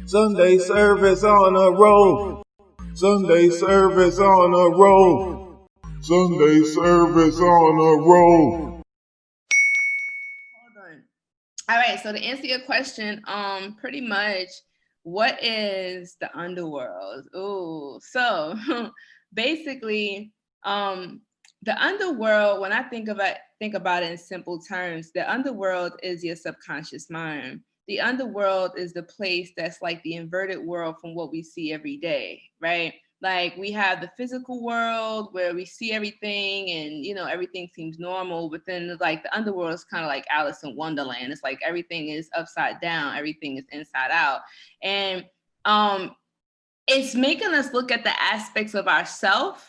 Sunday service on a roll. Sunday service on a roll. Sunday service on a roll. Hold on. All right, so to answer your question, pretty much, what is the underworld? Oh, so basically, the underworld, when I think about it in simple terms, the underworld is your subconscious mind. The underworld is the place that's like the inverted world from what we see every day, right? Like we have the physical world where we see everything and, you know, everything seems normal, but then like the underworld is kind of like Alice in Wonderland. It's like everything is upside down, everything is inside out. And it's making us look at the aspects of ourselves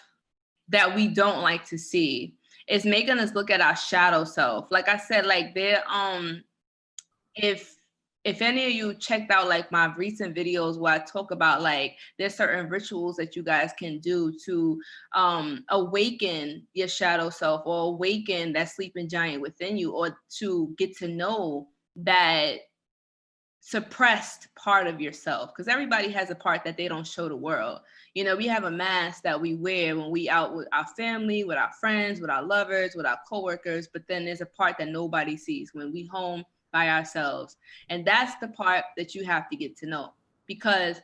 that we don't like to see. It's making us look at our shadow self. Like I said, like there, if any of you checked out like my recent videos where I talk about like there's certain rituals that you guys can do to awaken your shadow self or awaken that sleeping giant within you, or to get to know that suppressed part of yourself, because everybody has a part that they don't show the world. You know, we have a mask that we wear when we out with our family, with our friends, with our lovers, with our coworkers, but then there's a part that nobody sees when we home by ourselves. And that's the part that you have to get to know, because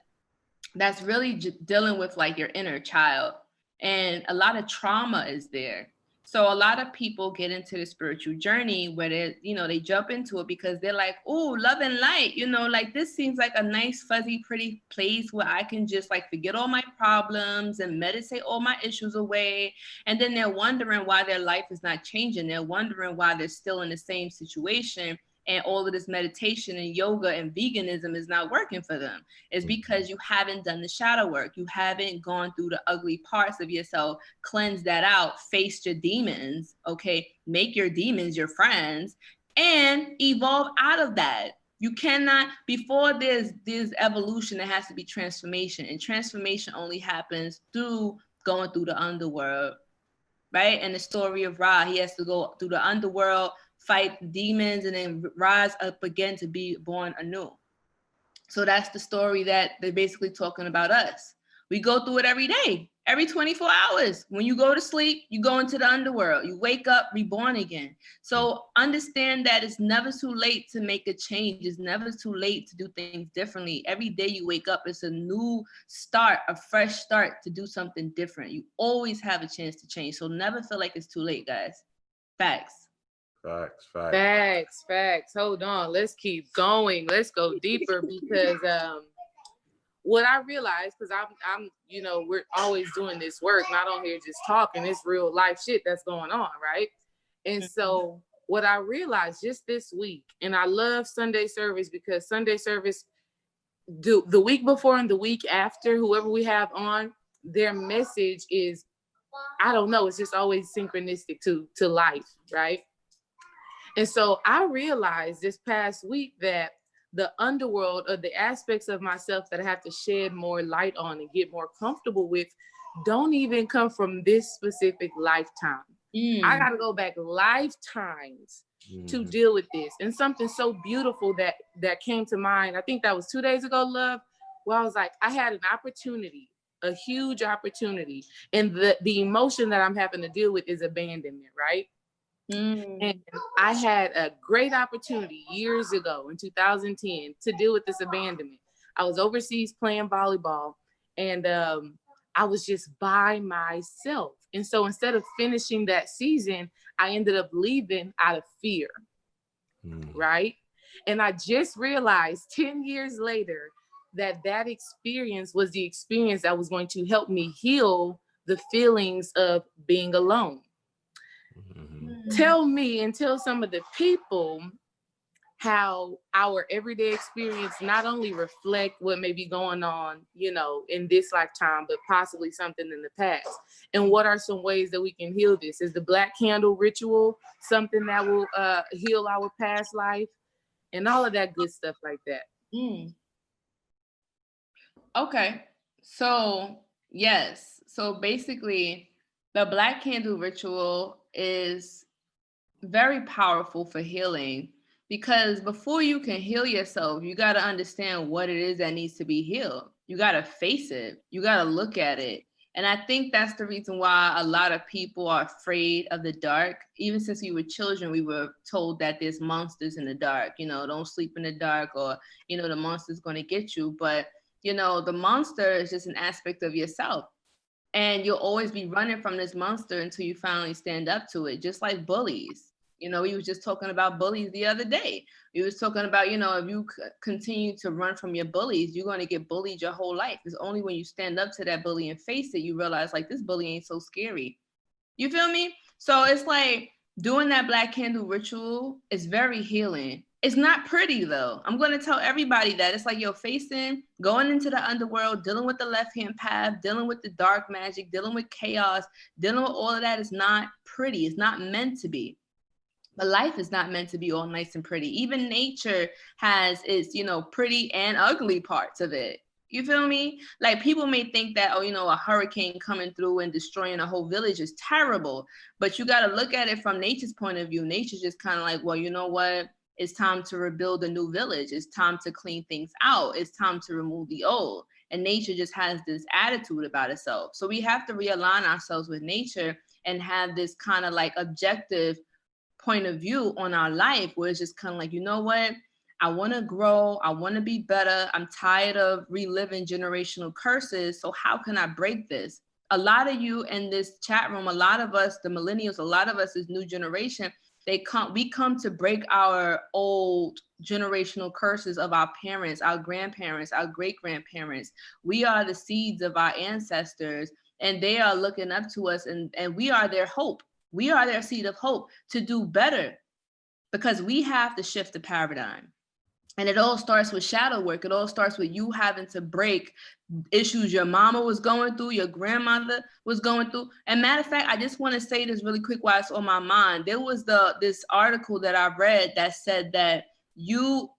that's really dealing with like your inner child, and a lot of trauma is there. So a lot of people get into the spiritual journey where they, you know, they jump into it because they're like, oh, love and light, you know, like this seems like a nice, fuzzy, pretty place where I can just like forget all my problems and meditate all my issues away. And then they're wondering why their life is not changing. They're wondering why they're still in the same situation. And all of this meditation and yoga and veganism is not working for them. It's because you haven't done the shadow work. You haven't gone through the ugly parts of yourself, cleanse that out, face your demons, okay? Make your demons your friends and evolve out of that. You cannot, before there's evolution, there has to be transformation. And transformation only happens through going through the underworld, right? And the story of Ra, he has to go through the underworld, fight demons, and then rise up again to be born anew. So that's the story that they're basically talking about us. We go through it every day, every 24 hours. When you go to sleep, you go into the underworld. You wake up, reborn again. So understand that it's never too late to make a change. It's never too late to do things differently. Every day you wake up, it's a new start, a fresh start to do something different. You always have a chance to change. So never feel like it's too late, guys. Facts. Facts. Hold on. Let's keep going. Let's go deeper because what I realized, because I'm, you know, we're always doing this work, not on here just talking. It's real life shit that's going on, right? And so what I realized just this week, and I love Sunday service because Sunday service, the week before and the week after, whoever we have on, their message is, I don't know, it's just always synchronistic to life, right? And so I realized this past week that the underworld, or the aspects of myself that I have to shed more light on and get more comfortable with, don't even come from this specific lifetime. I got to go back lifetimes to deal with this. And something so beautiful that came to mind, I think that was 2 days ago, love, where I was like, I had an opportunity, a huge opportunity. And the emotion that I'm having to deal with is abandonment, right? And I had a great opportunity years ago in 2010 to deal with this abandonment. I was overseas playing volleyball, and I was just by myself. And so instead of finishing that season, I ended up leaving out of fear, right? And I just realized 10 years later that experience was the experience that was going to help me heal the feelings of being alone. Tell me and tell some of the people how our everyday experience not only reflect what may be going on, you know, in this lifetime, but possibly something in the past. And what are some ways that we can heal this? Is the black candle ritual something that will heal our past life? And all of that good stuff like that. Okay. So, yes. So basically, the black candle ritual is very powerful for healing, Because before you can heal yourself, you got to understand what it is that needs to be healed. You got to face it. You got to look at it. And I think that's the reason why a lot of people are afraid of the dark. Even since we were children, we were told that there's monsters in the dark. You know, don't sleep in the dark, or, you know, the monster's going to get you. But, you know, the monster is just an aspect of yourself. And you'll always be running from this monster until you finally stand up to it, just like bullies. You know, we was just talking about bullies the other day. We was talking about, you know, if you continue to run from your bullies, you're going to get bullied your whole life. It's only when you stand up to that bully and face it, you realize, like, this bully ain't so scary. You feel me? So it's like doing that black candle ritual is very healing. It's not pretty, though. I'm going to tell everybody that. It's like you're going into the underworld, dealing with the left-hand path, dealing with the dark magic, dealing with chaos, dealing with all of that is not pretty. It's not meant to be. But life is not meant to be all nice and pretty. Even nature has its, you know, pretty and ugly parts of it. You feel me? Like, people may think that, oh, you know, a hurricane coming through and destroying a whole village is terrible. But you got to look at it from nature's point of view. Nature's just kind of like, well, you know what? It's time to rebuild a new village. It's time to clean things out. It's time to remove the old. And nature just has this attitude about itself. So we have to realign ourselves with nature and have this kind of like objective point of view on our life, where it's just kind of like, you know what? I want to grow. I want to be better. I'm tired of reliving generational curses. So how can I break this? A lot of you in this chat room, a lot of us, the millennials, a lot of us, this new generation, we come to break our old generational curses of our parents, our grandparents, our great-grandparents. We are the seeds of our ancestors, and they are looking up to us, and we are their hope. We are their seed of hope to do better, because we have to shift the paradigm. And it all starts with shadow work. It all starts with you having to break issues your mama was going through, your grandmother was going through. And matter of fact, I just want to say this really quick while it's on my mind. There was this article that I read that said that your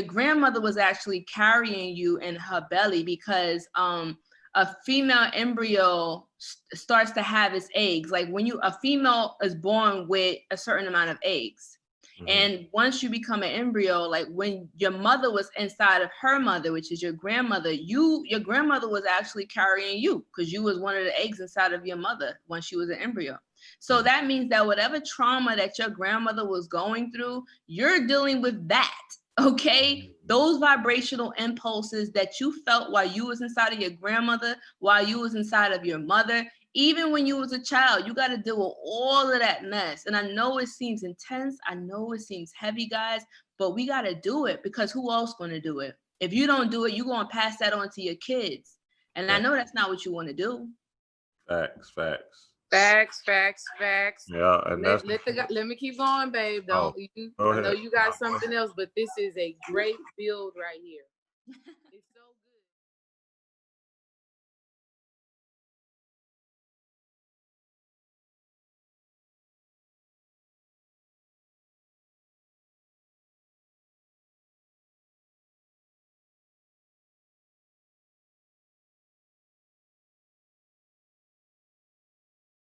grandmother was actually carrying you in her belly, because a female embryo starts to have its eggs. Like, when a female is born with a certain amount of eggs. And once you become an embryo, like when your mother was inside of her mother, which is your grandmother, your grandmother was actually carrying you, because you was one of the eggs inside of your mother when she was an embryo. So that means that whatever trauma that your grandmother was going through, you're dealing with that. Okay, those vibrational impulses that you felt while you was inside of your grandmother, while you was inside of your mother, even when you was a child, you got to deal with all of that mess. And I know it seems intense. I know it seems heavy, guys, but we got to do it, because who else going to do it? If you don't do it, you're going to pass that on to your kids. And I know that's not what you want to do. Facts. Yeah, and let me keep going, babe. I know you got something else, but this is a great build right here. It's